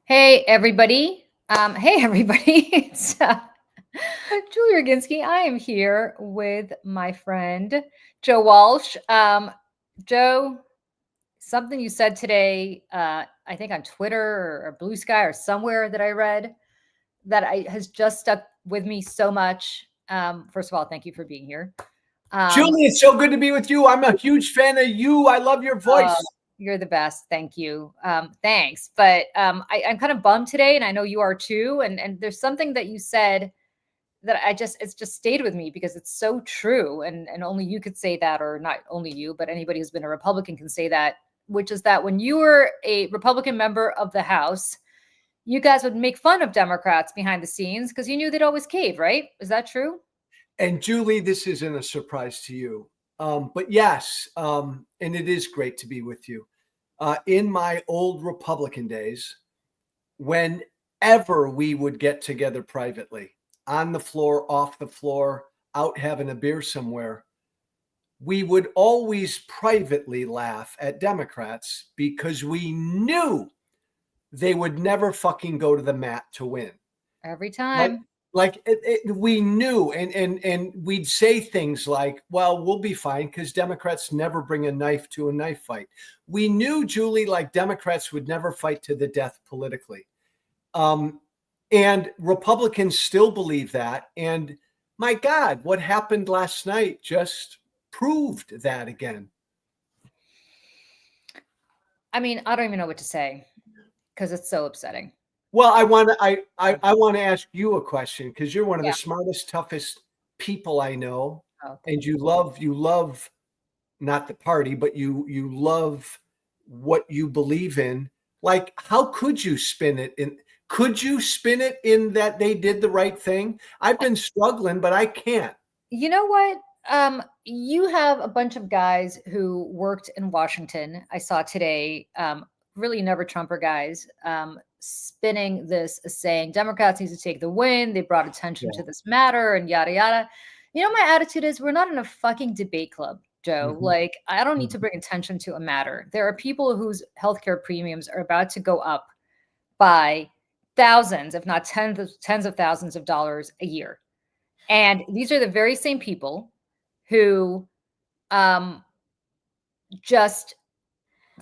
Hey everybody. Hey everybody. It's Julia Roginski. I am here with my friend Joe Walsh. Joe, something you said today, I think on Twitter or Blue Sky or somewhere that I read that has just stuck with me so much. First of all, thank you for being here. Julie, it's so good to be with you. I'm a huge fan of you. I love your voice. You're the best. Thank you. Thanks. But I'm kind of bummed today, and I know you are too. And there's something that you said that it's just stayed with me because it's so true. And only you could say that, or not only you, but anybody who's been a Republican can say that, which is that when you were a Republican member of the House, you guys would make fun of Democrats behind the scenes because you knew they'd always cave, right? Is that true? And Julie, this isn't a surprise to you. But yes, and it is great to be with you. In my old Republican days, whenever we would get together privately, on the floor, off the floor, out having a beer somewhere, we would always privately laugh at Democrats because we knew they would never fucking go to the mat to win. Every time. We knew, and we'd say things like, well, we'll be fine because Democrats never bring a knife to a knife fight. We knew, Julie, like Democrats would never fight to the death politically. And Republicans still believe that. And my God, what happened last night just proved that again. I mean, I don't even know what to say because it's so upsetting. Well, I want to ask you a question because you're one of the smartest, toughest people I know, and you love not the party, but you love what you believe in. Like, how could you spin it in? Could you spin it in that they did the right thing? I've been struggling, but I can't. You know what? You have a bunch of guys who worked in Washington. I saw today, really never Trumper guys, spinning this as saying Democrats need to take the win. They brought attention to this matter and yada, yada. You know, my attitude is we're not in a fucking debate club, Joe. Mm-hmm. Like, I don't need to bring attention to a matter. There are people whose healthcare premiums are about to go up by thousands, if not tens of thousands of dollars a year. And these are the very same people who just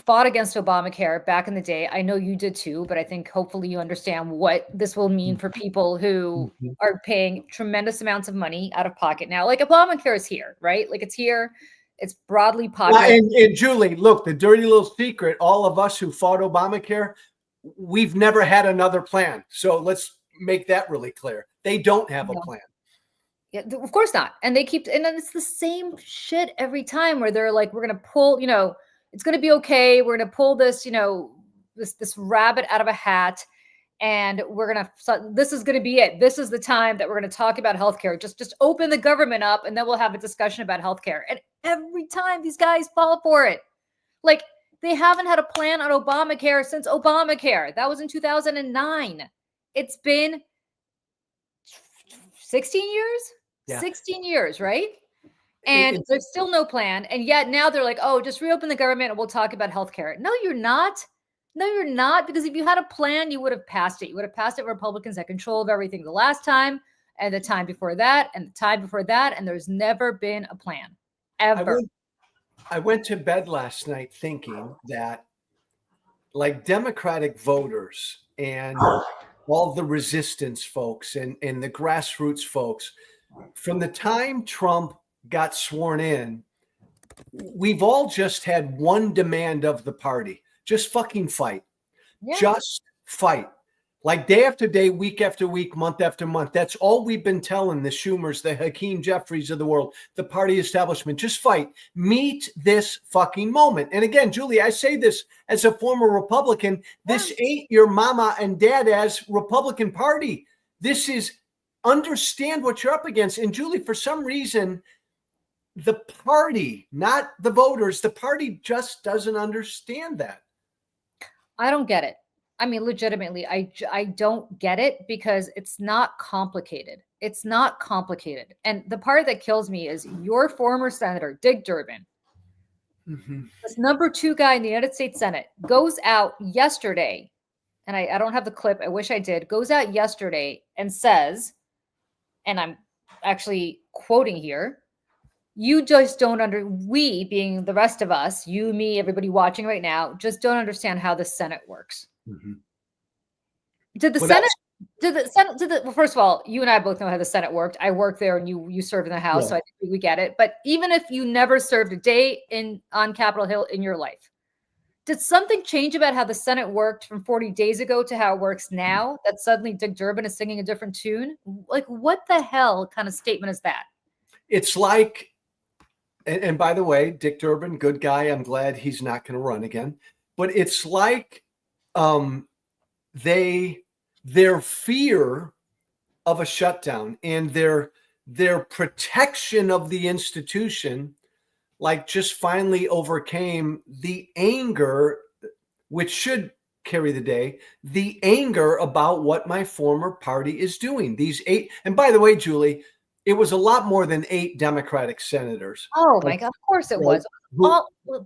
fought against Obamacare back in the day. I know you did too, but I think hopefully you understand what this will mean for people who are paying tremendous amounts of money out of pocket now. Like, Obamacare is here, right? Like, it's here. It's broadly popular. And Julie, look, the dirty little secret, all of us who fought Obamacare, we've never had another plan. So let's make that really clear. They don't have a plan. Yeah, of course not. And they keep, and then it's the same shit every time where they're like, we're going to pull, it's going to be okay. We're going to pull this, this rabbit out of a hat. And we're going to, this is going to be it. This is the time that we're going to talk about healthcare. Just open the government up and then we'll have a discussion about healthcare. And every time these guys fall for it. Like, they haven't had a plan on Obamacare since Obamacare. That was in 2009. It's been 16 years? Yeah. 16 years, right? And there's still no plan. And yet now they're like, oh, just reopen the government and we'll talk about healthcare. No, you're not. No, you're not. Because if you had a plan, you would have passed it. You would have passed it. Republicans had control of everything the last time and the time before that and the time before that. And there's never been a plan, ever. I went to bed last night thinking that, like, Democratic voters and all the resistance folks and the grassroots folks, from the time Trump got sworn in, we've all just had one demand of the party: just fucking fight. Yeah. Just fight. Like, day after day, week after week, month after month. That's all we've been telling the Schumers, the Hakeem Jeffries of the world, the party establishment. Just fight. Meet this fucking moment. And again, Julie, I say this as a former Republican. This ain't your mama and dad's Republican Party. This is, understand what you're up against. And Julie, for some reason, the party, not the voters, the party just doesn't understand that. I don't get it. I mean, legitimately, I don't get it because it's not complicated. It's not complicated. And the part that kills me is your former senator, Dick Durbin, this number 2 guy in the United States Senate, goes out yesterday and I don't have the clip, I wish I did, goes out yesterday and says, and I'm actually quoting here, you just don't we being the rest of us, you, me, everybody watching right now, just don't understand how the Senate works. Mm-hmm. Did the Senate, well, first of all, you and I both know how the Senate worked. I worked there and you served in the House, so I think we get it. But even if you never served a day on Capitol Hill in your life, did something change about how the Senate worked from 40 days ago to how it works now, that suddenly Dick Durbin is singing a different tune? Like, what the hell kind of statement is that? It's like, and by the way, Dick Durbin, good guy. I'm glad he's not going to run again. But it's like their fear of a shutdown and their protection of the institution, like, just finally overcame the anger, which should carry the day, the anger about what my former party is doing. These 8, and by the way, Julie, it was a lot more than 8 Democratic senators. Oh my God, of course it was.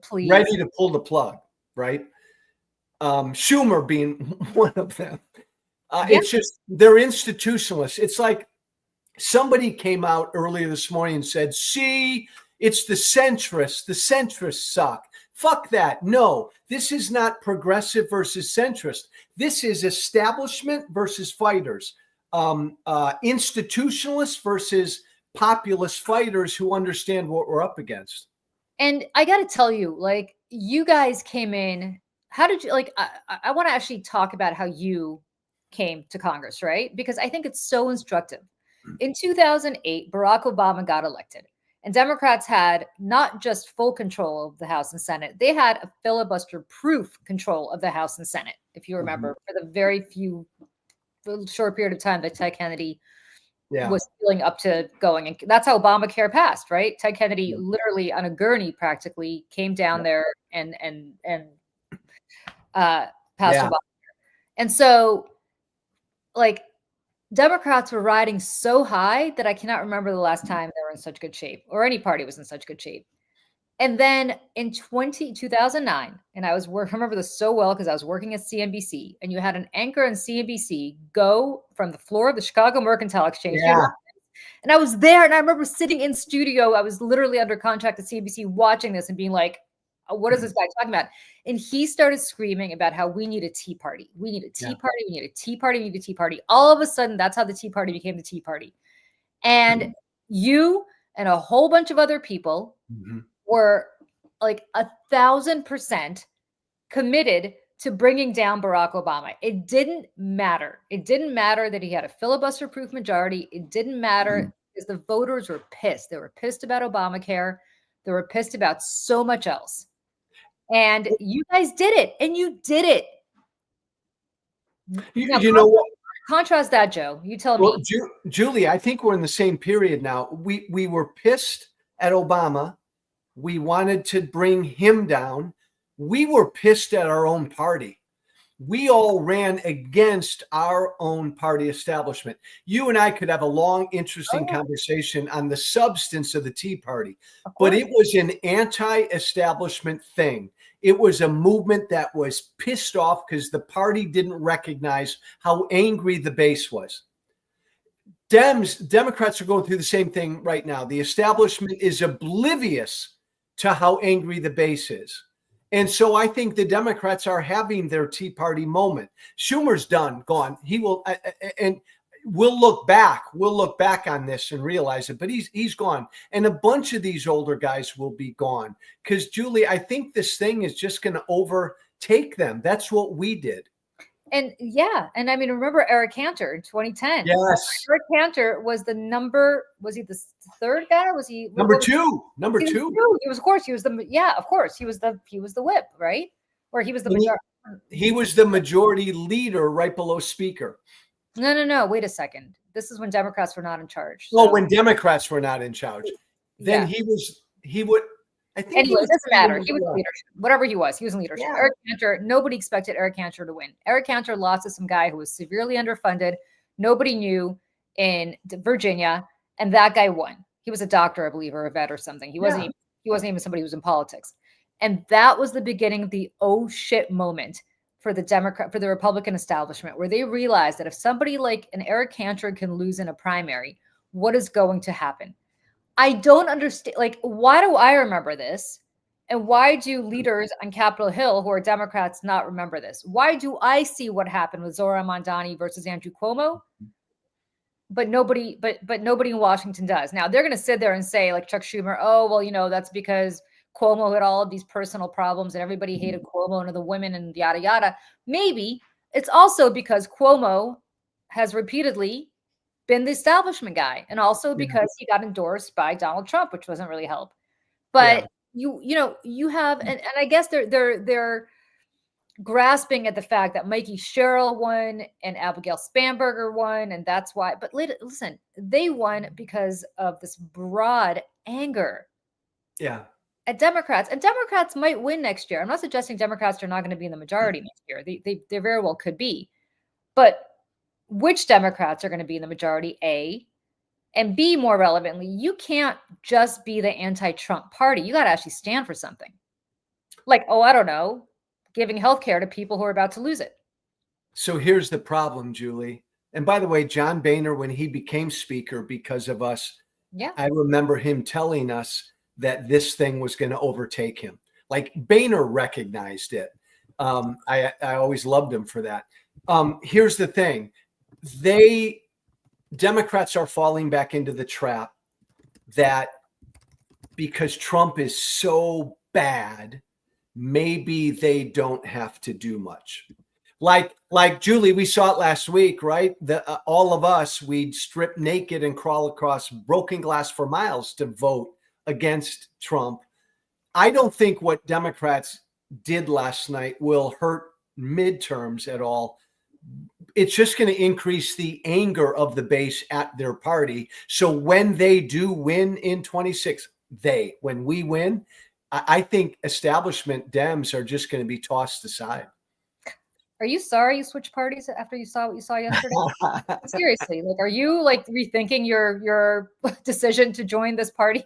Please. Ready to pull the plug, right? Schumer being one of them. It's just, they're institutionalists. It's like somebody came out earlier this morning and said, see, it's the centrists. The centrists suck. Fuck that. No, this is not progressive versus centrist. This is establishment versus fighters. Institutionalists versus populist fighters who understand what we're up against. And I got to tell you, like, you guys came in, how did you, like, I want to actually talk about how you came to Congress, right? Because I think it's so instructive. In 2008, Barack Obama got elected, and Democrats had not just full control of the House and Senate, they had a filibuster-proof control of the House and Senate, if you remember, for the very short period of time that Ted Kennedy was feeling up to going. And that's how Obamacare passed, right? Ted Kennedy literally on a gurney practically came down there and passed Obamacare. And so, like, Democrats were riding so high that I cannot remember the last time they were in such good shape, or any party was in such good shape. And then in 2009, and I remember this so well because I was working at CNBC, and you had an anchor on CNBC go from the floor of the Chicago Mercantile Exchange. And I was there, and I remember sitting in studio. I was literally under contract at CNBC watching this and being like, what is this guy talking about? And he started screaming about how we need a Tea Party. We need a Tea Party. We need a Tea Party. We need a Tea Party. All of a sudden, that's how the Tea Party became the Tea Party. And you and a whole bunch of other people were like 1,000% committed to bringing down Barack Obama. It didn't matter. It didn't matter that he had a filibuster-proof majority. It didn't matter because the voters were pissed. They were pissed about Obamacare. They were pissed about so much else. And you guys did it, and you did it. You know what? Contrast that, Joe. You tell me. Julie, I think we're in the same period now. We were pissed at Obama. We wanted to bring him down. We were pissed at our own party. We all ran against our own party establishment. You and I could have a long, interesting conversation on the substance of the Tea Party, but it was an anti-establishment thing. It was a movement that was pissed off because the party didn't recognize how angry the base was. Democrats are going through the same thing right now. The establishment is oblivious to how angry the base is. And so I think the Democrats are having their Tea Party moment. Schumer's gone. He will, and we'll look back on this and realize it, but he's gone. And a bunch of these older guys will be gone. Because, Julie, I think this thing is just going to overtake them. That's what we did. And and I mean, remember Eric Cantor in 2010? Yes. Eric Cantor was was he the third guy? Or was he number two? He was, of course, he was the whip, right? Or he was the majority. He was the majority leader right below Speaker. No. Wait a second. This is when Democrats were not in charge. So. When Democrats were not in charge. Then he would. I think anyway, it doesn't matter. He was in leadership. Whatever he was in leadership. Yeah. Eric Cantor, nobody expected Eric Cantor to win. Eric Cantor lost to some guy who was severely underfunded. Nobody knew in Virginia, and that guy won. He was a doctor, I believe, or a vet or something. He wasn't even somebody who was in politics. And that was the beginning of the oh shit moment for the Republican establishment, where they realize that if somebody like an Eric Cantor can lose in a primary, what is going to happen? I don't understand. Like, why do I remember this? And why do leaders on Capitol Hill who are Democrats not remember this? Why do I see what happened with Zora Mondani versus Andrew Cuomo, but nobody in Washington does? Now they're going to sit there and say, like Chuck Schumer, oh, well, that's because Cuomo had all of these personal problems and everybody hated Cuomo and the women and yada, yada. Maybe it's also because Cuomo has repeatedly been the establishment guy, and also because he got endorsed by Donald Trump, which wasn't really help. But you have, and I guess they're grasping at the fact that Mikey Sherrill won and Abigail Spanberger won, and that's why. But listen, they won because of this broad anger. Yeah. At Democrats, and Democrats might win next year. I'm not suggesting Democrats are not going to be in the majority next year. They very well could be, but which Democrats are going to be in the majority, A, and B, more relevantly, you can't just be the anti-Trump party. You got to actually stand for something. Like, oh, I don't know, giving healthcare to people who are about to lose it. So here's the problem, Julie. And by the way, John Boehner, when he became speaker because of us, I remember him telling us that this thing was going to overtake him. Like, Boehner recognized it. I always loved him for that. Here's the thing. Democrats are falling back into the trap that because Trump is so bad, maybe they don't have to do much. Like Julie, we saw it last week, right? All of us, we'd strip naked and crawl across broken glass for miles to vote against Trump. I don't think what Democrats did last night will hurt midterms at all. It's just going to increase the anger of the base at their party. So when they do win in 26, when we win, I think establishment Dems are just going to be tossed aside. Are you sorry you switched parties after you saw what you saw yesterday? Seriously, like, are you like rethinking your decision to join this party?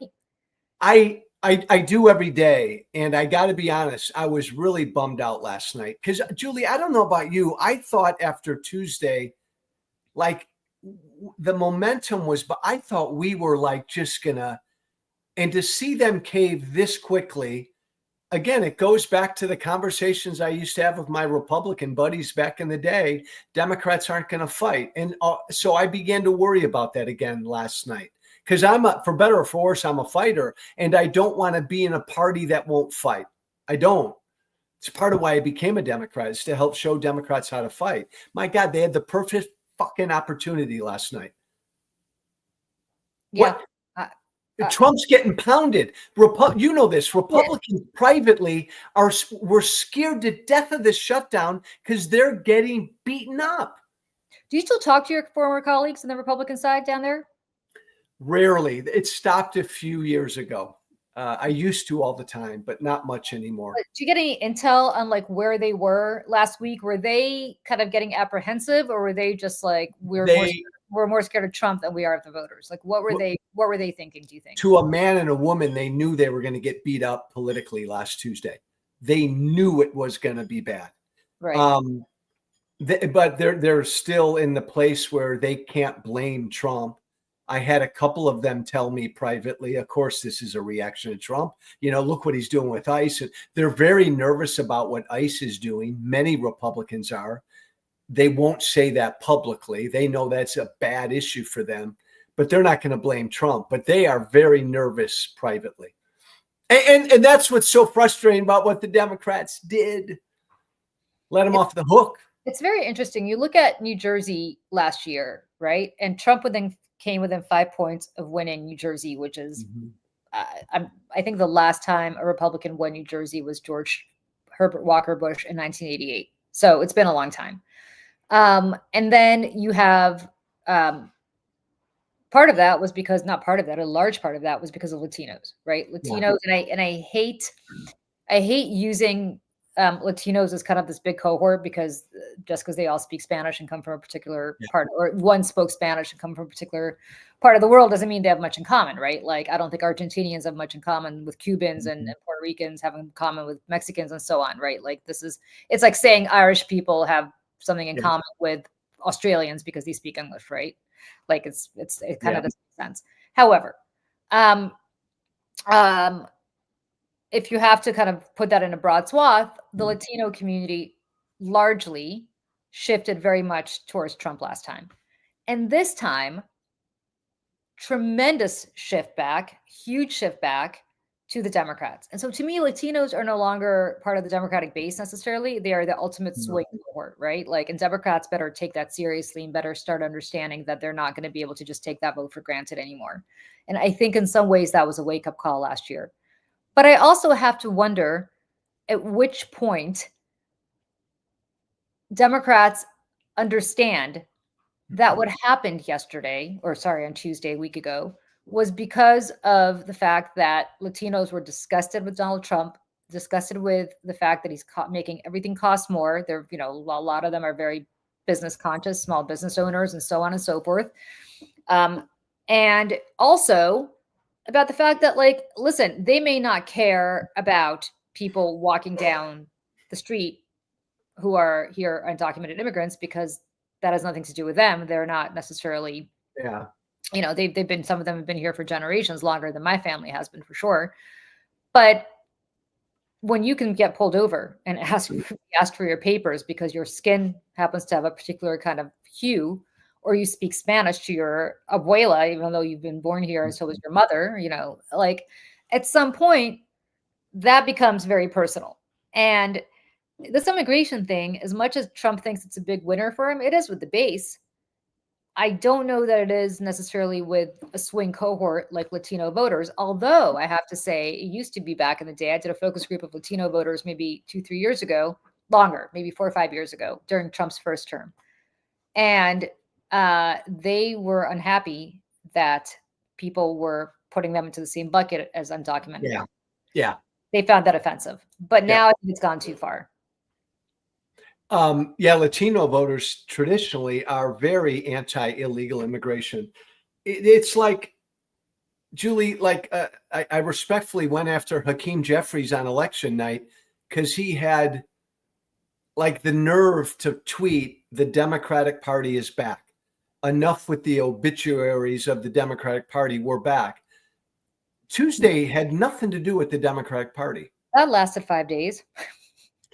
I do every day. And I got to be honest, I was really bummed out last night because, Julie, I don't know about you. I thought after Tuesday, like the momentum was, but I thought we were like just gonna, and to see them cave this quickly, again, it goes back to the conversations I used to have with my Republican buddies back in the day. Democrats aren't going to fight. And so I began to worry about that again last night. Because for better or for worse, I'm a fighter, and I don't want to be in a party that won't fight. I don't. It's part of why I became a Democrat, is to help show Democrats how to fight. My God, they had the perfect fucking opportunity last night. Yeah. Trump's getting pounded. You know this. Republicans privately were scared to death of this shutdown because they're getting beaten up. Do you still talk to your former colleagues on the Republican side down there? Rarely. It stopped a few years ago. I used to all the time, but not much anymore. But do you get any intel on like where they were last week? Were they kind of getting apprehensive, or were they just like we're more scared of Trump than we are of the voters? Like, what were they thinking, do you think? To a man and a woman, they knew they were going to get beat up politically last Tuesday. They knew it was going to be bad. Right. But they're still in the place where they can't blame Trump. I had a couple of them tell me privately, of course, this is a reaction to Trump. Look what he's doing with ICE. And they're very nervous about what ICE is doing. Many Republicans are. They won't say that publicly. They know that's a bad issue for them, but they're not going to blame Trump. But they are very nervous privately. And that's what's so frustrating about what the Democrats did. Let them off the hook. It's very interesting. You look at New Jersey last year, right? And Trump came within 5 points of winning New Jersey, which is, I think the last time a Republican won New Jersey was George Herbert Walker Bush in 1988. So it's been a long time. And then you have part of that was because, not part of that, a large part of that was because of Latinos, right? Latinos, and I hate using Latinos as kind of this big cohort because they all speak Spanish and come from a particular part, or one spoke Spanish and come from a particular part of the world doesn't mean they have much in common, right? Like, I don't think Argentinians have much in common with Cubans and Puerto Ricans have in common with Mexicans and so on, right? Like it's like saying Irish people have something in common with Australians because they speak English, right? Like it kind of doesn't make sense. However, if you have to kind of put that in a broad swath, the Latino community largely shifted very much towards Trump last time. And this time, tremendous shift back, huge shift back to the Democrats. And so to me, Latinos are no longer part of the Democratic base necessarily. They are the ultimate swing cohort, right? Like, and Democrats better take that seriously and better start understanding that they're not going to be able to just take that vote for granted anymore. And I think in some ways that was a wake-up call last year. But I also have to wonder at which point Democrats understand that what happened yesterday, or sorry, on Tuesday, a week ago, was because of the fact that Latinos were disgusted with Donald Trump, disgusted with the fact that he's making everything cost more. They're, a lot of them are very business conscious, small business owners, and so on and so forth. And also about the fact that, like, listen, they may not care about people walking down the street who are here undocumented immigrants because that has nothing to do with them. They're not necessarily, they've been, some of them have been here for generations, longer than my family has been for sure. But when you can get pulled over and ask for your papers because your skin happens to have a particular kind of hue, or you speak Spanish to your abuela, even though you've been born here, and so is your mother, like at some point that becomes very personal. And this immigration thing, as much as Trump thinks it's a big winner for him, it is with the base. I don't know that it is necessarily with a swing cohort like Latino voters, although I have to say it used to be back in the day. I did a focus group of Latino voters maybe 2-3 years ago, longer, maybe 4 or 5 years ago during Trump's first term. And they were unhappy that people were putting them into the same bucket as undocumented. Yeah. They found that offensive. But now I think it's gone too far. Latino voters traditionally are very anti-illegal immigration. It's like, Julie, I respectfully went after Hakeem Jeffries on election night because he had like the nerve to tweet, "The Democratic Party is back. Enough with the obituaries of the Democratic Party. We're back." Tuesday had nothing to do with the Democratic Party. That lasted 5 days.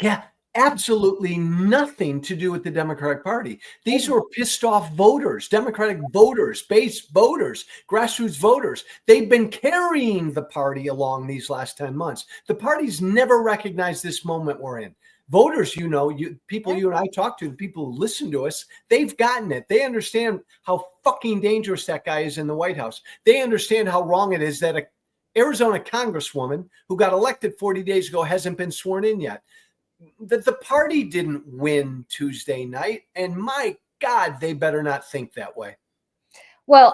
Yeah, absolutely nothing to do with the Democratic Party. These were pissed off voters, Democratic voters, base voters, grassroots voters. They've been carrying the party along these last 10 months. The party's never recognized this moment we're in. Voters, people you and I talk to, the people who listen to us, they've gotten it. They understand how fucking dangerous that guy is in the White House. They understand how wrong it is that an Arizona congresswoman who got elected 40 days ago hasn't been sworn in yet. The party didn't win Tuesday night, and my God, they better not think that way. Well,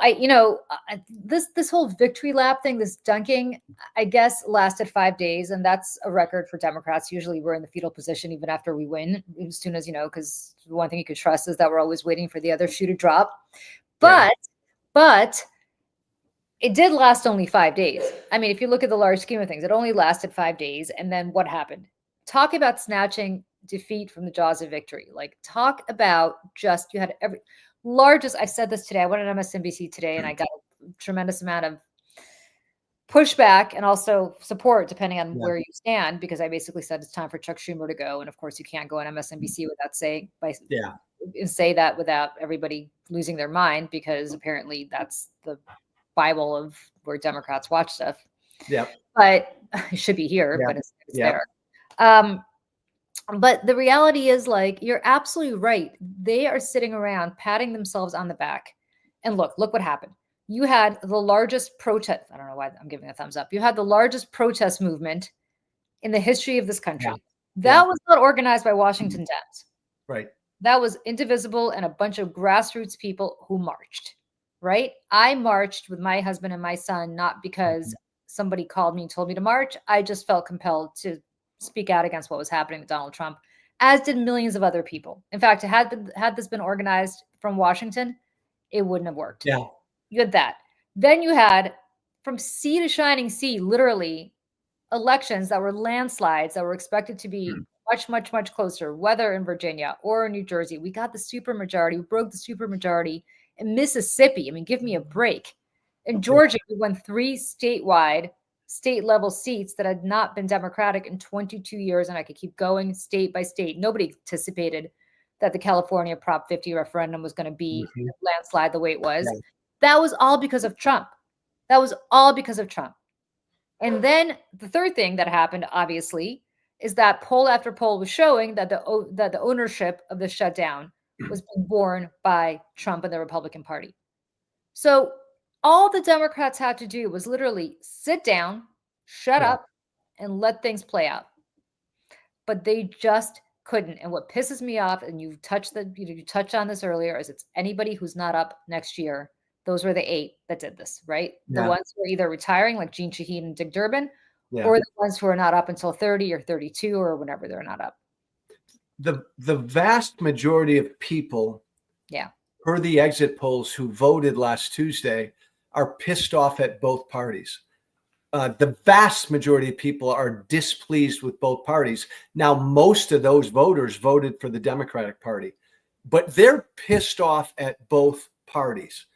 this whole victory lap thing, this dunking, I guess lasted 5 days, and that's a record for Democrats. Usually we're in the fetal position even after we win, as soon as, because the one thing you could trust is that we're always waiting for the other shoe to drop. But it did last only 5 days. I mean, if you look at the large scheme of things, it only lasted 5 days. And then what happened? Talk about snatching defeat from the jaws of victory. Like, talk about just, you had every largest, I said this today, I went on MSNBC today and I got a tremendous amount of pushback and also support depending on where you stand, because I basically said it's time for Chuck Schumer to go. And of course you can't go on MSNBC without say that without everybody losing their mind, because apparently that's the Bible of where Democrats watch stuff. Yeah. But it should be here, but it's there. But the reality is, like, you're absolutely right. They are sitting around patting themselves on the back. And look what happened. You had the largest protest. I don't know why I'm giving a thumbs up. You had the largest protest movement in the history of this country. That was not organized by Washington Dems. Right. That was Indivisible and a bunch of grassroots people who marched. Right. I marched with my husband and my son, not because somebody called me and told me to march. I just felt compelled to speak out against what was happening with Donald Trump, as did millions of other people. In fact, had this been organized from Washington, it wouldn't have worked. You had that. Then you had, from sea to shining sea, literally elections that were landslides that were expected to be much, much, much closer, whether in Virginia or in New Jersey. We got the supermajority. We broke the supermajority in Mississippi. I mean, give me a break. In Georgia, we won 3 statewide, state-level seats that had not been Democratic in 22 years, and I could keep going state by state. Nobody anticipated that the California Prop 50 referendum was going to be a landslide the way it was. Yeah. That was all because of Trump. That was all because of Trump. And then the third thing that happened, obviously, is that poll after poll was showing that the ownership of the shutdown was being borne by Trump and the Republican Party. So all the Democrats had to do was literally sit down, shut up, and let things play out. But they just couldn't. And what pisses me off, and you touched on this earlier, is it's anybody who's not up next year. Those were the 8 that did this, right? Yeah. The ones who are either retiring, like Gene Shaheen and Dick Durbin, or the ones who are not up until 30 or 32 or whenever they're not up. The vast majority of people, per the exit polls, who voted last Tuesday are pissed off at both parties. The vast majority of people are displeased with both parties. Now, most of those voters voted for the Democratic Party, but they're pissed off at both parties.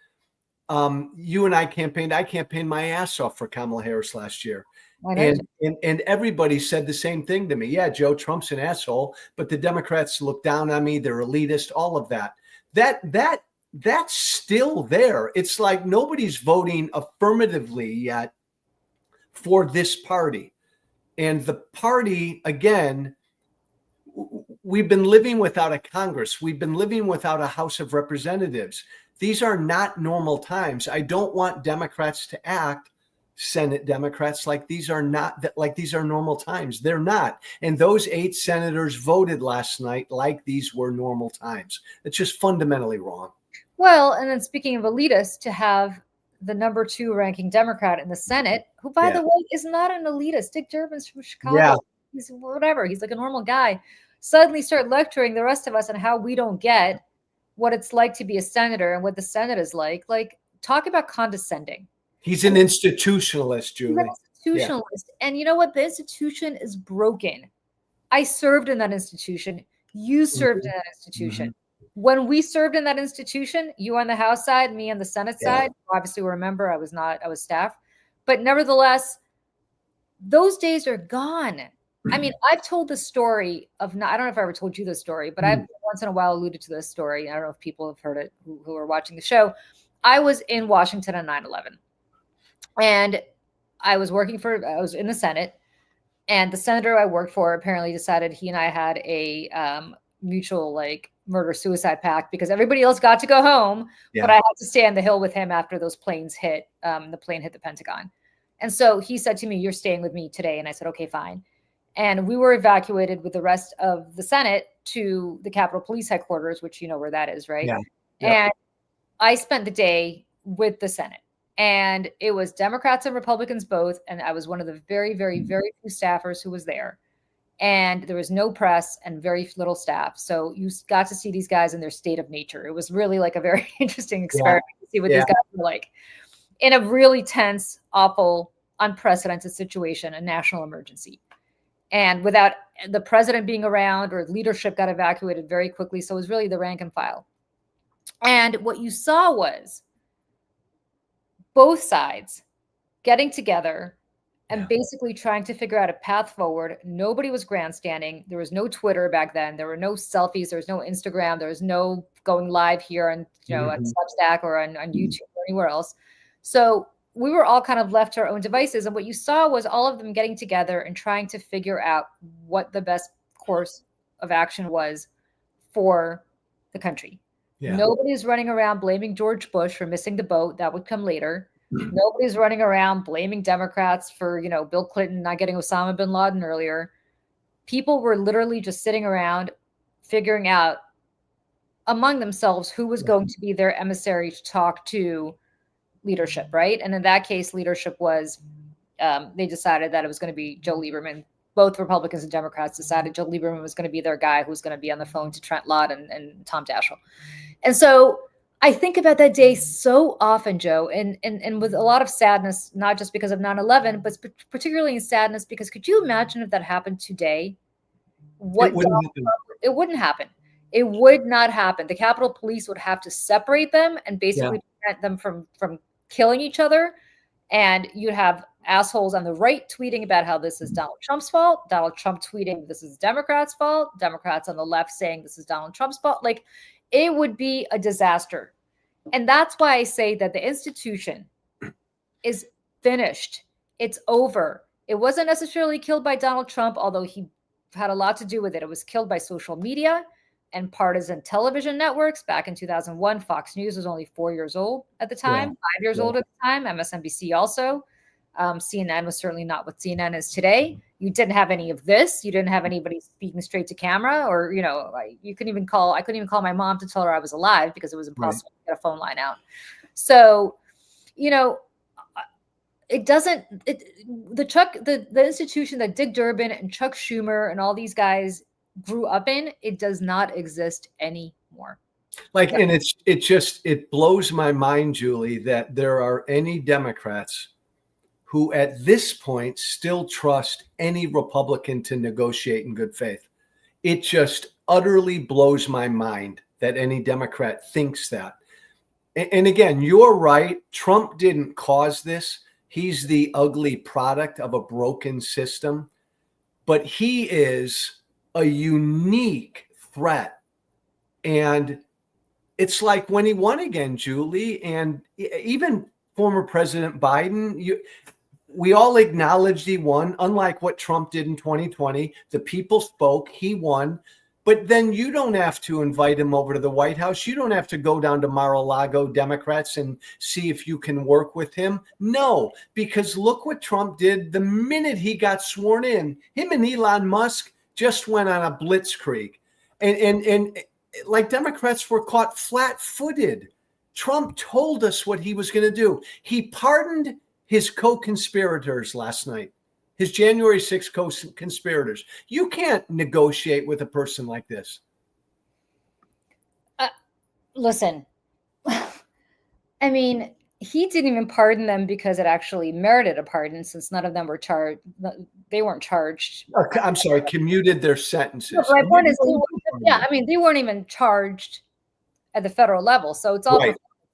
You and I campaigned my ass off for Kamala Harris last year. And everybody said the same thing to me. Yeah, Joe, Trump's an asshole, but the Democrats look down on me. They're elitist, all of that. That's still there. It's like nobody's voting affirmatively yet for this party. And the party, again, we've been living without a Congress. We've been living without a House of Representatives. These are not normal times. I don't want Democrats to act, Senate Democrats, like these are normal times. They're not. And those 8 senators voted last night like these were normal times. It's just fundamentally wrong. Well, and then speaking of elitists, to have the number 2 ranking Democrat in the Senate, who, by the way, is not an elitist. Dick Durbin's from Chicago. Yeah. He's whatever. He's like a normal guy. Suddenly start lecturing the rest of us on how we don't get what it's like to be a senator and what the Senate is like. Like, talk about condescending. He's an institutionalist, Julie. He's an institutionalist. Yeah. And you know what? The institution is broken. I served in that institution. You served in that institution. When we served in that institution, you on the House side, me on the Senate side, obviously remember I was staff, but nevertheless, those days are gone. I mean, I've told the story of, I don't know if I ever told you this story, but I've once in a while alluded to this story. I don't know if people have heard it who are watching the show. I was in Washington on 9/11 and I was in the Senate, and the senator I worked for apparently decided he and I had a mutual like murder-suicide pact because everybody else got to go home, but I had to stay on the Hill with him after those planes hit. The plane hit the Pentagon. And so he said to me, "You're staying with me today." And I said, "Okay, fine." And we were evacuated with the rest of the Senate to the Capitol Police Headquarters, which you know where that is, right? Yeah. And I spent the day with the Senate. And it was Democrats and Republicans both. And I was one of the very, very, very few staffers who was there. And there was no press and very little staff. So you got to see these guys in their state of nature. It was really like a very interesting experiment to see what these guys were like in a really tense, awful, unprecedented situation, a national emergency. And without the president being around, or leadership got evacuated very quickly. So it was really the rank and file. And what you saw was both sides getting together and basically trying to figure out a path forward. Nobody was grandstanding. There was no Twitter back then. There were no selfies. There was no Instagram. There was no going live here on, on Substack or on YouTube or anywhere else. So we were all kind of left to our own devices. And what you saw was all of them getting together and trying to figure out what the best course of action was for the country. Yeah. Nobody's running around blaming George Bush for missing the boat. That would come later. Nobody's running around blaming Democrats for, Bill Clinton not getting Osama bin Laden earlier. People were literally just sitting around figuring out among themselves who was going to be their emissary to talk to leadership, right? And in that case, leadership was, they decided that it was going to be Joe Lieberman. Both Republicans and Democrats decided Joe Lieberman was going to be their guy who was going to be on the phone to Trent Lott and Tom Daschle. And so I think about that day so often, Joe, and with a lot of sadness, not just because of 9/11, but particularly in sadness because could you imagine if that happened today? It What wouldn't happen. it wouldn't happen. It would not happen. The Capitol Police would have to separate them and Yeah. basically prevent them from killing each other. And you'd have assholes on the right tweeting about how this is Donald Trump's fault, Donald Trump tweeting this is Democrats' fault, Democrats on the left saying this is Donald Trump's fault. Like it would be a disaster. And that's why I say that the institution is finished. It's over. It wasn't necessarily killed by Donald Trump, although he had a lot to do with it. It was killed by social media and partisan television networks. Back in 2001, Fox News was only 4 years old at the time, 5 years old at the time. MSNBC also. CNN was certainly not what CNN is today. You didn't have any of this. You didn't have anybody speaking straight to camera, or you couldn't even call. I couldn't even call my mom to tell her I was alive because it was impossible to get a phone line out. So, it doesn't. The institution that Dick Durbin and Chuck Schumer and all these guys grew up in, it does not exist anymore. Like, and it blows my mind, Julie, that there are any Democrats who at this point still trust any Republican to negotiate in good faith. It just utterly blows my mind that any Democrat thinks that. And again, you're right. Trump didn't cause this. He's the ugly product of a broken system, but he is a unique threat. And it's like when he won again, Julie, and even former President Biden, we all acknowledged he won, unlike what Trump did in 2020. The people spoke, he won. But then you don't have to invite him over to the White House. You don't have to go down to Mar-a-Lago, Democrats, and see if you can work with him. No, because look what Trump did the minute he got sworn in. Him and Elon Musk just went on a blitzkrieg. And like Democrats were caught flat-footed. Trump told us what he was going to do. He pardoned his co-conspirators last night, his January 6th co-conspirators. You can't negotiate with a person like this. Listen, I mean, he didn't even pardon them because it actually merited a pardon, since none of them were charged. They weren't charged. I'm sorry, commuted their sentences. No, my point is, I mean, they weren't even charged at the federal level. So it's all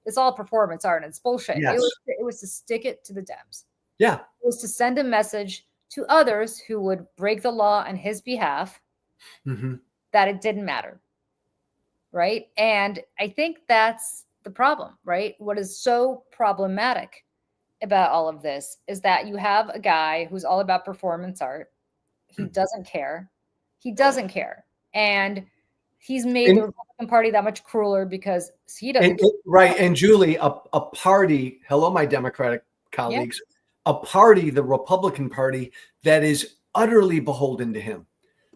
it's all performance art, and it's bullshit. Yes. It was to stick it to the Dems. Yeah. It was to send a message to others who would break the law on his behalf that it didn't matter. Right. And I think that's the problem, right? What is so problematic about all of this is that you have a guy who's all about performance art. He doesn't care. He doesn't care. And he's made the Republican Party that much crueler because he doesn't care. Right. And Julie, a party, hello, my Democratic colleagues, a party, the Republican Party, that is utterly beholden to him.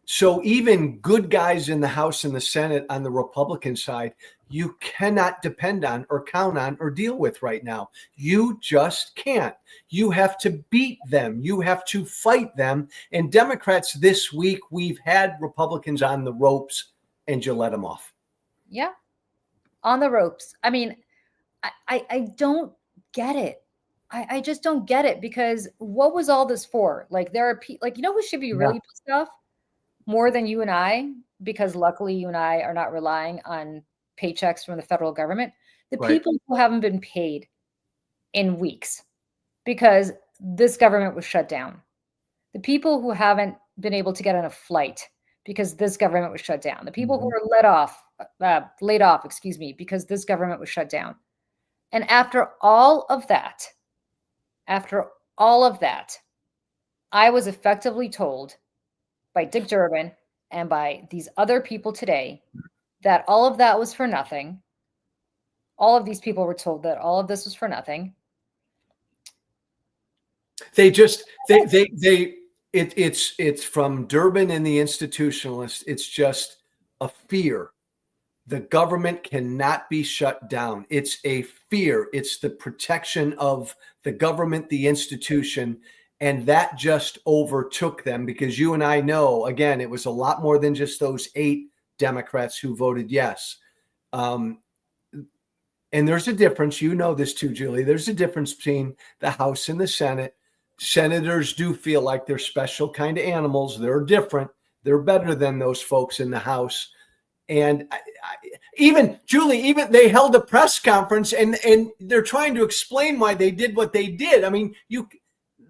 So even good guys in the House and the Senate on the Republican side, you cannot depend on or count on or deal with right now. You just can't. You have to beat them. You have to fight them. And Democrats this week, we've had Republicans on the ropes, and you let them off. Yeah. On the ropes. I mean, I don't get it. I just don't get it, because what was all this for? Like, there are people, like, who should be really pissed off more than you and I, because luckily you and I are not relying on paychecks from the federal government. The people who haven't been paid in weeks because this government was shut down. The people who haven't been able to get on a flight because this government was shut down. The people who were laid off, because this government was shut down. And after all of that, I was effectively told by Dick Durbin and by these other people today that all of that was for nothing. All of these people were told that all of this was for nothing. It's from Durbin and the institutionalists. It's just a fear. The government cannot be shut down. It's a fear. It's the protection of the government, the institution. And that just overtook them, because you and I know, again, it was a lot more than just those 8 Democrats who voted yes. And there's a difference. You know this too, Julie. There's a difference between the House and the Senate. Senators do feel like they're special kind of animals. They're different. They're better than those folks in the House. And even Julie, even they held a press conference and they're trying to explain why they did what they did. I mean,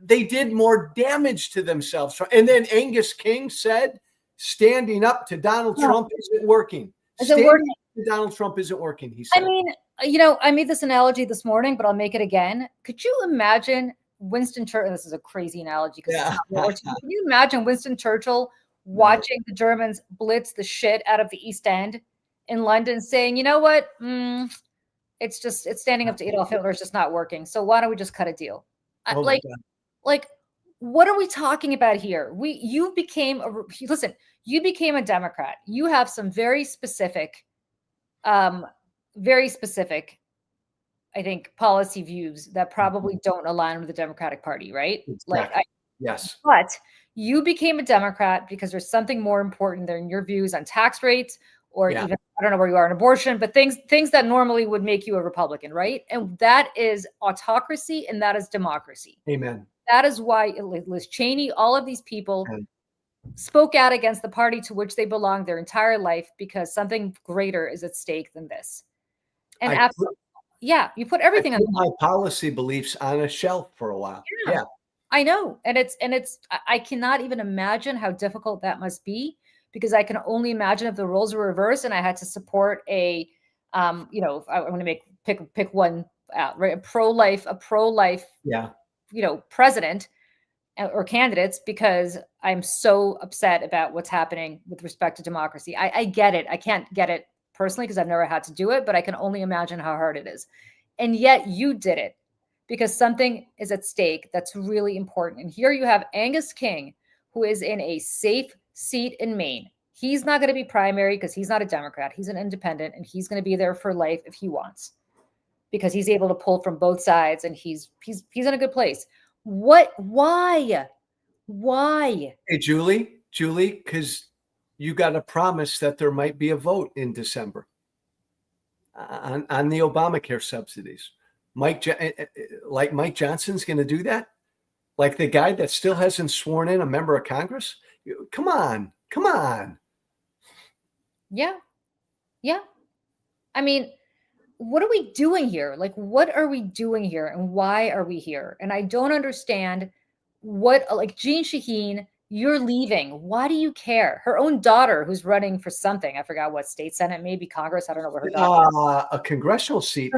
they did more damage to themselves. And then Angus King said, standing up to Donald Trump isn't working. Standing up to Donald Trump isn't working, he said. I mean, I made this analogy this morning, but I'll make it again. Could you imagine Winston Churchill? This is a crazy analogy because can you imagine Winston Churchill watching the Germans blitz the shit out of the East End in London, saying, you know what? It's standing up to Adolf Hitler is just not working. So why don't we just cut a deal? Like, what are we talking about here? You became a Democrat. You have some very specific, I think, policy views that probably don't align with the Democratic Party, right? Exactly. Yes. But you became a Democrat because there's something more important than your views on tax rates or even, I don't know where you are on abortion, but things that normally would make you a Republican, right? And that is autocracy and that is democracy. Amen. That is why Liz Cheney, all of these people spoke out against the party to which they belong their entire life because something greater is at stake than this. And you put everything on my policy beliefs on a shelf for a while. Yeah. I know. And I cannot even imagine how difficult that must be because I can only imagine if the roles were reversed and I had to support if I want to pick one out, right? A pro-life, president or candidates, because I'm so upset about what's happening with respect to democracy. I get it. I can't get it personally because I've never had to do it, but I can only imagine how hard it is. And yet you did it because something is at stake that's really important. And here you have Angus King, who is in a safe seat in Maine. He's not going to be primary because he's not a Democrat. He's an independent, and he's going to be there for life if he wants, because he's able to pull from both sides, and he's in a good place. Why? Hey, Julie, because you got a promise that there might be a vote in December on the Obamacare subsidies. Mike Johnson's going to do that? Like the guy that still hasn't sworn in a member of Congress? Come on. Yeah. I mean, what are we doing here? Like, what are we doing here and why are we here? And I don't understand Jean Shaheen, you're leaving. Why do you care? Her own daughter, who's running for something, I forgot what, state senate, maybe Congress. I don't know what her daughter is. A congressional seat.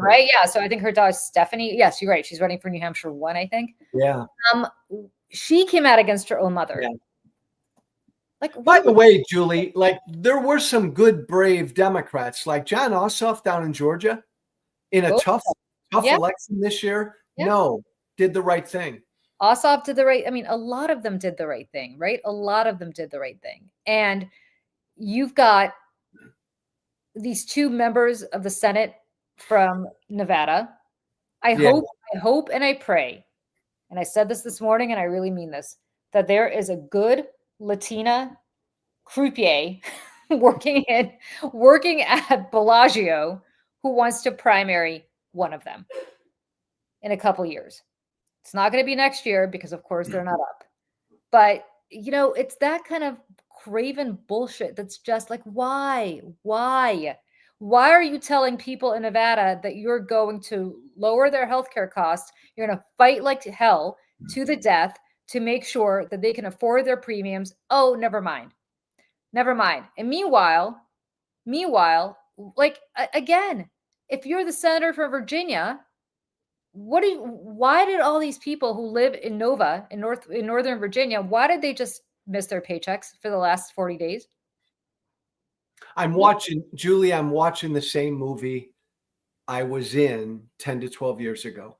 Right? Yeah. So I think her daughter, Stephanie. Yes, you're right. She's running for New Hampshire 1, I think. Yeah. She came out against her own mother. Yeah. By the way, Julie, there were some good, brave Democrats, like John Ossoff down in Georgia, in a tough election this year. Yeah. No, did the right thing. Ossoff did the right. I mean, a lot of them did the right thing, right? A lot of them did the right thing. And you've got these two members of the Senate from Nevada. I hope and I pray, and I said this morning, and I really mean this, that there is a good Latina croupier working at Bellagio who wants to primary one of them in a couple years. It's not going to be next year because, of course, they're not up. But, it's that kind of craven bullshit that's just like, why? Why are you telling people in Nevada that you're going to lower their healthcare costs? You're going to fight like hell to the death to make sure that they can afford their premiums. Oh, never mind. And meanwhile, again, if you're the senator from Virginia, why did all these people who live in Nova in Northern Virginia, why did they just miss their paychecks for the last 40 days? I'm watching the same movie I was in 10 to 12 years ago.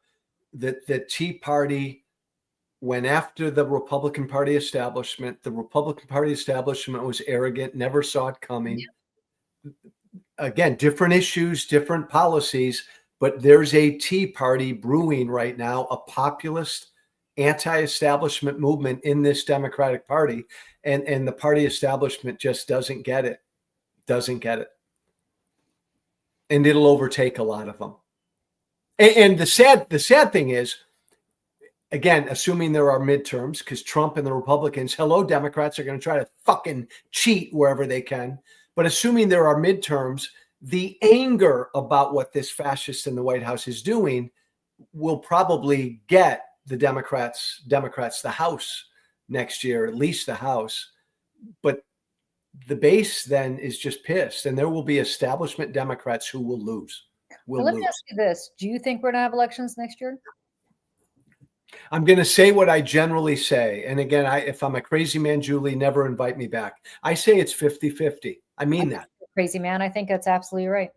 The Tea Party went after the Republican Party establishment. The Republican Party establishment was arrogant, never saw it coming. Yeah. Again, different issues, different policies, but there's a Tea Party brewing right now, a populist, anti-establishment movement in this Democratic Party. And the party establishment just doesn't get it. and it'll overtake a lot of them. And the sad thing is, again, assuming there are midterms, because Trump and the Republicans, hello, Democrats, are going to try to fucking cheat wherever they can. But assuming there are midterms, the anger about what this fascist in the White House is doing will probably get the Democrats the House next year, at least the House. But the base then is just pissed, and there will be establishment Democrats who will lose. Well, let me ask you this. Do you think we're going to have elections next year? I'm going to say what I generally say. And again, if I'm a crazy man, Julie, never invite me back. I say it's 50-50. I mean that. Crazy man. I think that's absolutely right.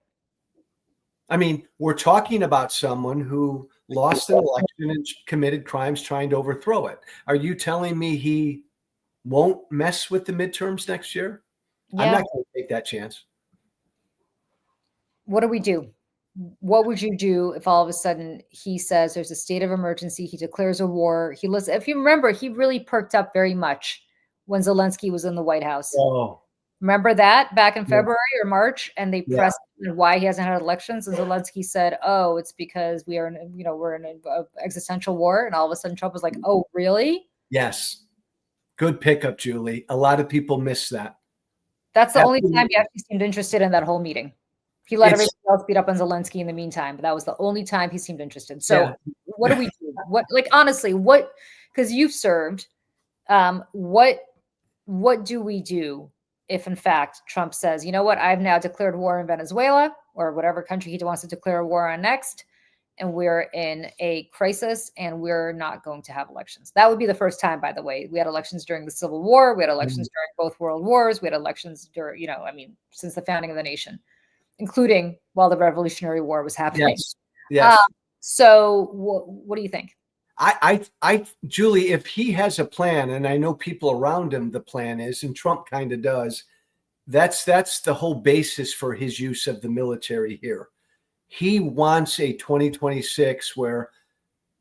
I mean, we're talking about someone who lost an election and committed crimes trying to overthrow it. Are you telling me he won't mess with the midterms next year? Yeah. I'm not going to take that chance. What do we do? What would you do if all of a sudden he says there's a state of emergency, he declares a war? If you remember, he really perked up very much when Zelensky was in the White House. Oh. Remember that back in February or March, and they pressed why he hasn't had elections, and Zelensky said, "Oh, it's because we're in an existential war." And all of a sudden, Trump was like, "Oh, really?" Yes, good pickup, Julie. A lot of people miss that. That's the only time he actually seemed interested in that whole meeting. He let everybody else beat up on Zelensky in the meantime, but that was the only time he seemed interested. So, what do we do? Honestly, because you've served, what do we do if in fact Trump says, you know what, I've now declared war in Venezuela or whatever country he wants to declare a war on next, and we're in a crisis and we're not going to have elections? That would be the first time, by the way. We had elections during the Civil War. We had elections during both world wars. We had elections during, since the founding of the nation, including while the Revolutionary War was happening. Yes. So what do you think? Julie, if he has a plan, and I know people around him, the plan is, and Trump kind of does, that's the whole basis for his use of the military here. He wants a 2026 where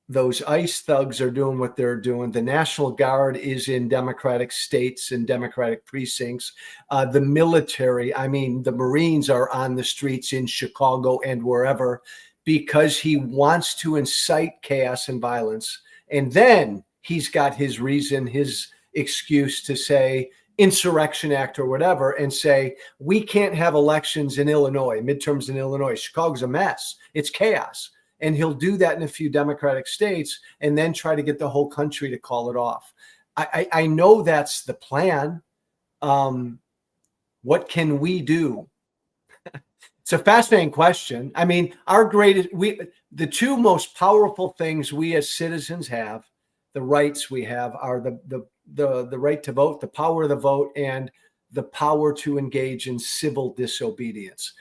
those ICE thugs are doing what they're doing. The National Guard is in Democratic states and Democratic precincts. The military, I mean, the Marines are on the streets in Chicago and wherever, because he wants to incite chaos and violence. And then he's got his reason, his excuse to say Insurrection Act or whatever, and say, we can't have elections in Illinois, midterms in Illinois. Chicago's a mess. It's chaos. And he'll do that in a few Democratic states and then try to get the whole country to call it off. I know that's the plan. What can we do? It's a fascinating question. I mean, the two most powerful things we as citizens have, the rights we have, are the right to vote, the power of the vote, and the power to engage in civil disobedience,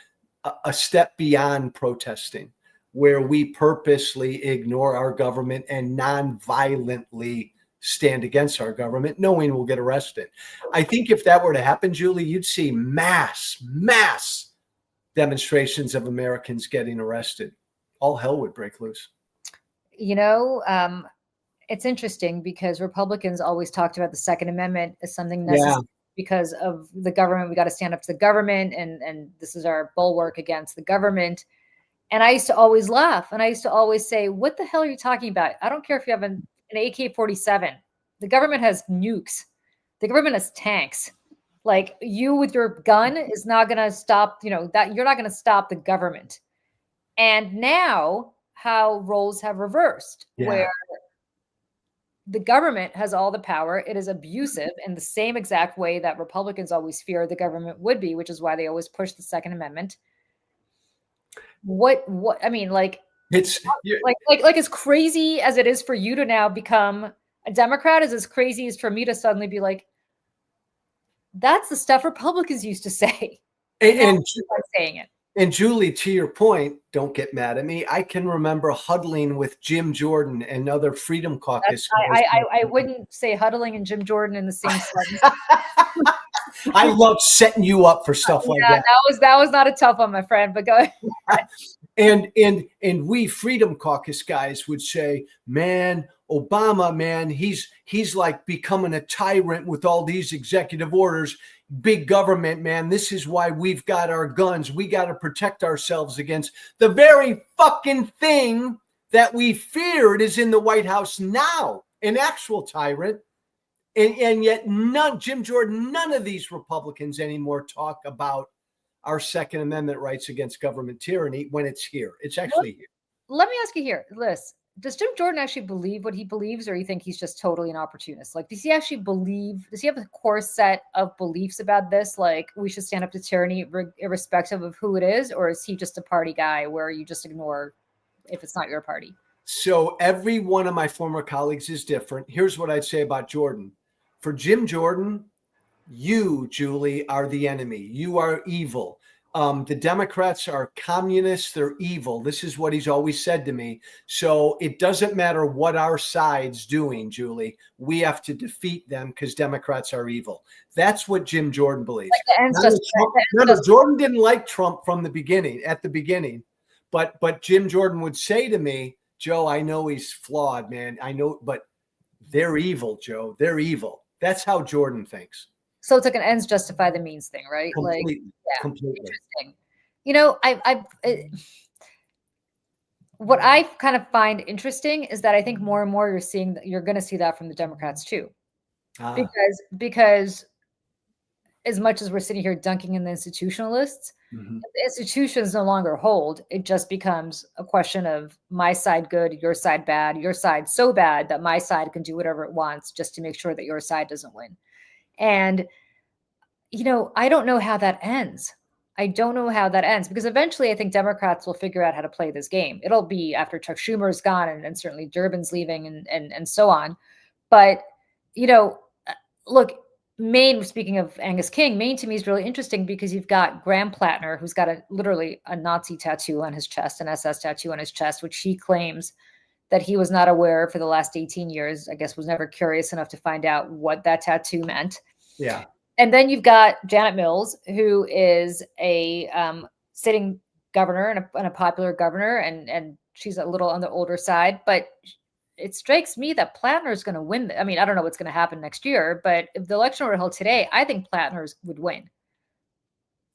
a step beyond protesting, where we purposely ignore our government and non-violently stand against our government, knowing we'll get arrested. I think if that were to happen, Julie, you'd see mass demonstrations of Americans getting arrested. All hell would break loose. It's interesting because Republicans always talked about the Second Amendment as something necessary because of the government. We got to stand up to the government, and this is our bulwark against the government. And I used to always laugh, and I used to always say, what the hell are you talking about? I don't care if you have an AK-47. The government has nukes. The government has tanks. Like, you with your gun is not going to stop, that you're not going to stop the government. And now how roles have reversed, where the government has all the power. It is abusive in the same exact way that Republicans always fear the government would be, which is why they always push the Second Amendment. It's like as crazy as it is for you to now become a Democrat is as crazy as for me to suddenly be like, that's the stuff Republicans used to say. And saying it. And Julie, to your point, don't get mad at me. I can remember huddling with Jim Jordan and other Freedom Caucus. I wouldn't say huddling and Jim Jordan in the same sentence. I love setting you up for stuff like that. That was not a tough one, my friend, but go ahead. And we Freedom Caucus guys would say, man, Obama, man, he's like becoming a tyrant with all these executive orders. Big government, man. This is why we've got our guns. We got to protect ourselves against the very fucking thing that we feared is in the White House now, an actual tyrant. And yet Jim Jordan, none of these Republicans anymore talk about our Second Amendment rights against government tyranny when it's here. It's actually here. Let me ask you here, Liz. Does Jim Jordan actually believe what he believes, or you think he's just totally an opportunist? Like, does he actually believe, does he have a core set of beliefs about this? Like, we should stand up to tyranny irrespective of who it is? Or is he just a party guy where you just ignore if it's not your party? So every one of my former colleagues is different. Here's what I'd say about Jordan. For Jim Jordan, you, Julie, are the enemy. You are evil. The Democrats are communists. They're evil. This is what he's always said to me. So it doesn't matter what our side's doing, Julie. We have to defeat them because Democrats are evil. That's what Jim Jordan believes. Jordan didn't like Trump from the beginning, but Jim Jordan would say to me, Joe, I know he's flawed, man. I know, but they're evil, Joe. They're evil. That's how Jordan thinks. So it's like an ends justify the means thing, right? Completely. Like, yeah, completely. Interesting. You know, what I kind of find interesting is that I think more and more you're going to see that from the Democrats too, because as much as we're sitting here dunking in the institutionalists, the institutions no longer hold. It just becomes a question of my side good, your side bad, your side so bad that my side can do whatever it wants just to make sure that your side doesn't win. And, you know, I don't know how that ends. I don't know how that ends because eventually I think Democrats will figure out how to play this game. It'll be after Chuck Schumer's gone and certainly Durbin's leaving and so on. But, you know, look, Maine, speaking of Angus King, Maine to me is really interesting because you've got Graham Plattner, who's got literally a Nazi tattoo on his chest, an SS tattoo on his chest, which he claims that he was not aware for the last 18 years, I guess was never curious enough to find out what that tattoo meant. Yeah. And then you've got Janet Mills, who is a sitting governor and a popular governor, and she's a little on the older side, but it strikes me that Plattner is going to win. I mean, I don't know what's going to happen next year, but if the election were held today, I think Plattner would win.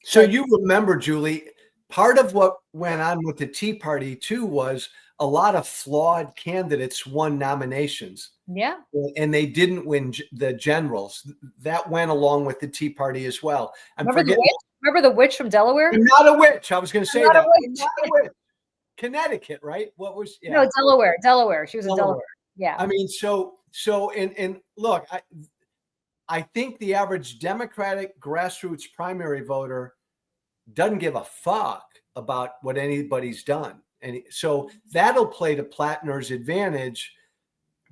So you remember, Julie, part of what went on with the Tea Party too was a lot of flawed candidates won nominations. Yeah. And they didn't win the generals. That went along with the Tea Party as well. Remember the witch from Delaware? I'm not a witch. I was going to say that. I'm not a witch. Connecticut, right? What was No, Delaware. She was in Delaware. Yeah. I mean, and look, I think the average Democratic grassroots primary voter doesn't give a fuck about what anybody's done. And so that'll play to Plattner's advantage.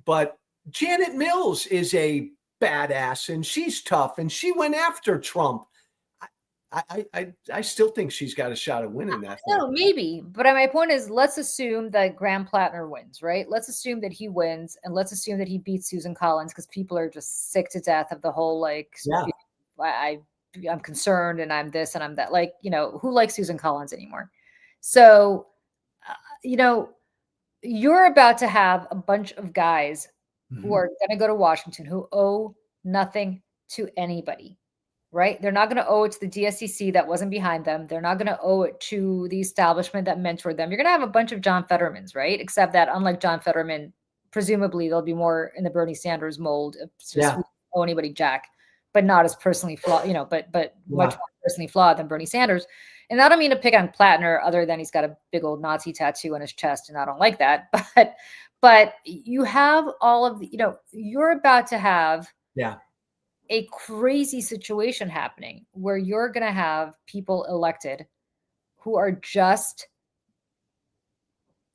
But Janet Mills is a badass and she's tough and she went after Trump. I still think she's got a shot at winning that. No, maybe. But my point is, let's assume that Graham Plattner wins, right? Let's assume that he wins, and let's assume that he beats Susan Collins because people are just sick to death of the whole like, I'm concerned and I'm this and I'm that. Like, you know, who likes Susan Collins anymore? So, you know, you're about to have a bunch of guys who are going to go to Washington who owe nothing to anybody. Right? They're not going to owe it to the DSCC that wasn't behind them. They're not going to owe it to the establishment that mentored them. You're going to have a bunch of John Fettermans, right? Except that unlike John Fetterman, presumably they'll be more in the Bernie Sanders mold. It's just owe anybody jack, but not as personally flawed, you know, but much more personally flawed than Bernie Sanders. And I don't mean to pick on Plattner other than he's got a big old Nazi tattoo on his chest and I don't like that. But you have all of the, you know, you're about to have a crazy situation happening where you're going to have people elected who are just,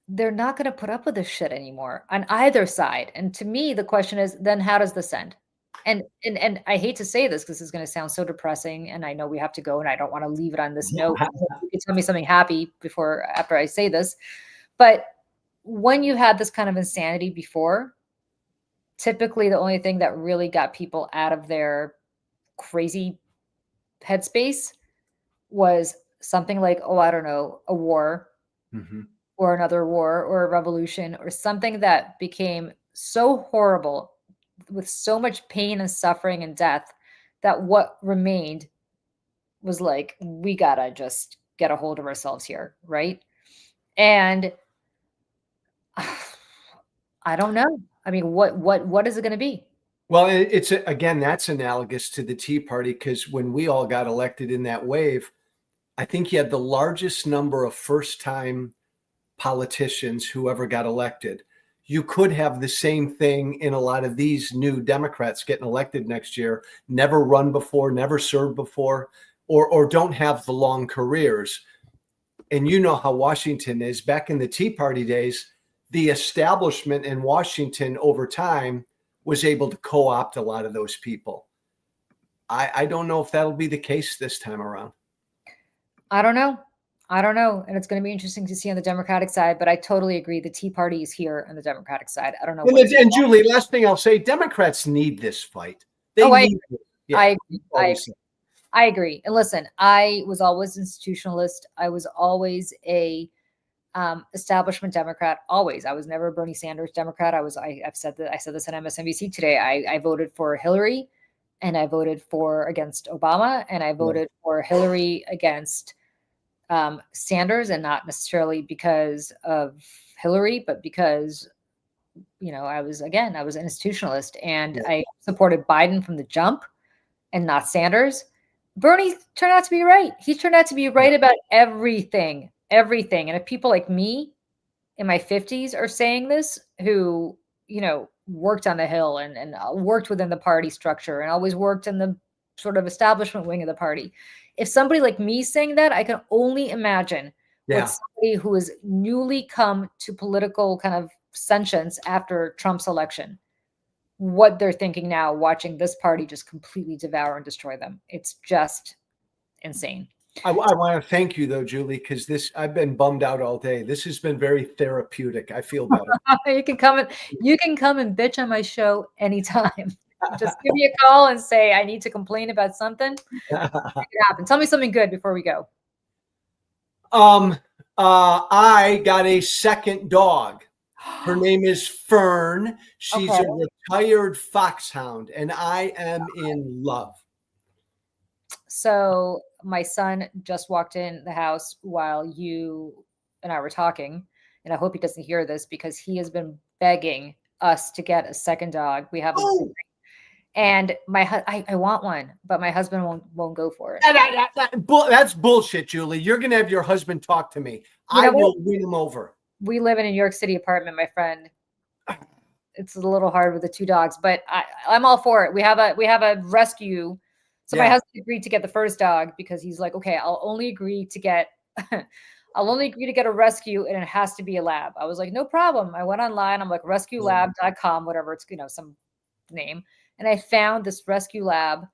they're not going to put up with this shit anymore on either side. And to me, the question is, then how does this end? And I hate to say this because it's going to sound so depressing and I know we have to go and I don't want to leave it on this note. You can tell me something happy after I say this. But when you had this kind of insanity before, typically the only thing that really got people out of their crazy headspace was something like, oh, I don't know, a war Mhm. or another war or a revolution or something that became so horrible with so much pain and suffering and death that what remained was like, we gotta just get a hold of ourselves here, right? And I don't know. I mean, what is it going to be? Well, it's again, that's analogous to the Tea Party because when we all got elected in that wave, I think you had the largest number of first-time politicians who ever got elected. You could have the same thing in a lot of these new Democrats getting elected next year, never run before, never served before, or don't have the long careers. And you know how Washington is. Back in the Tea Party days, the establishment in Washington over time was able to co-opt a lot of those people. I don't know if that'll be the case this time around. I don't know. I don't know. And it's going to be interesting to see on the Democratic side, but I totally agree. The Tea Party is here on the Democratic side. I don't know what's And Julie, last thing I'll say, Democrats need this fight. They need it. Yeah, I agree. I agree. And listen, I was always institutionalist. I was always a establishment Democrat. Always. I was never a Bernie Sanders Democrat. I've said that. I said this on MSNBC today. I voted for Hillary, and I voted against Obama, and I voted for Hillary against Sanders, and not necessarily because of Hillary, but because I was an institutionalist, and I supported Biden from the jump, and not Sanders. Bernie turned out to be right. He turned out to be right about everything. And if people like me in my 50s are saying this, who, worked on the Hill and worked within the party structure and always worked in the sort of establishment wing of the party. If somebody like me saying that, I can only imagine what somebody who is newly come to political kind of sentience after Trump's election, what they're thinking now, watching this party just completely devour and destroy them. It's just insane. I want to thank you though, Julie, because I've been bummed out all day. This has been very therapeutic. I feel better. You can come and bitch on my show anytime. Just give me a call and say I need to complain about something. Make it happen. Tell me something good before we go. I got a second dog. Her name is Fern. She's a retired foxhound, and I am in love. So my son just walked in the house while you and I were talking, and I hope he doesn't hear this because he has been begging us to get a second dog. We have and I want one, but my husband won't go for it. That's bullshit, Julie. You're gonna have your husband talk to me. I will win him over. We live in a New York City apartment, my friend. It's a little hard with the two dogs, but I'm all for it. We have a rescue. So my husband agreed to get the first dog because he's like, okay, I'll only agree to get a rescue, and it has to be a lab. I was like, no problem. I went online. I'm like rescuelab.com, whatever it's, some name. And I found this rescue lab.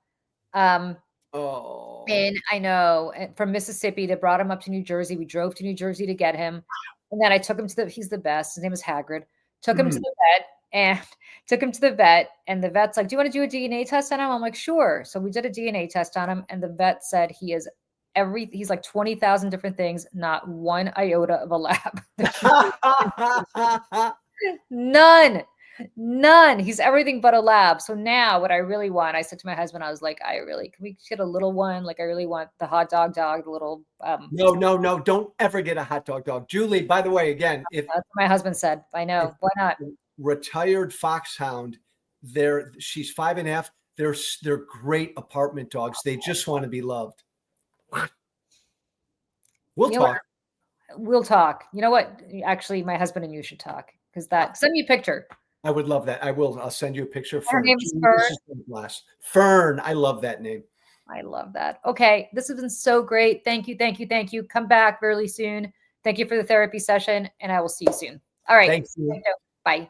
And I know from Mississippi, they brought him up to New Jersey. We drove to New Jersey to get him. And then I took him he's the best. His name is Hagrid. Took him to the vet, and the vet's like, do you want to do a DNA test on him? I'm like, sure. So we did a DNA test on him, and the vet said he's like 20,000 different things, not one iota of a lab. None. He's everything but a lab. So now what I really want, I said to my husband, I was like, can we get a little one? Like, I really want the hot dog, the little. No. Don't ever get a hot dog. Julie, by the way, again, that's what my husband said. I know. Why not? Retired foxhound. She's 5.5. They're great apartment dogs. They just want to be loved. We'll talk. We'll talk. You know what? Actually, my husband and you should talk because send me a picture. I would love that. I will. I'll send you a picture of Fern. Her name is Fern. Fern. I love that name. I love that. Okay. This has been so great. Thank you. Come back really soon. Thank you for the therapy session, and I will see you soon. All right. Thank you. Bye.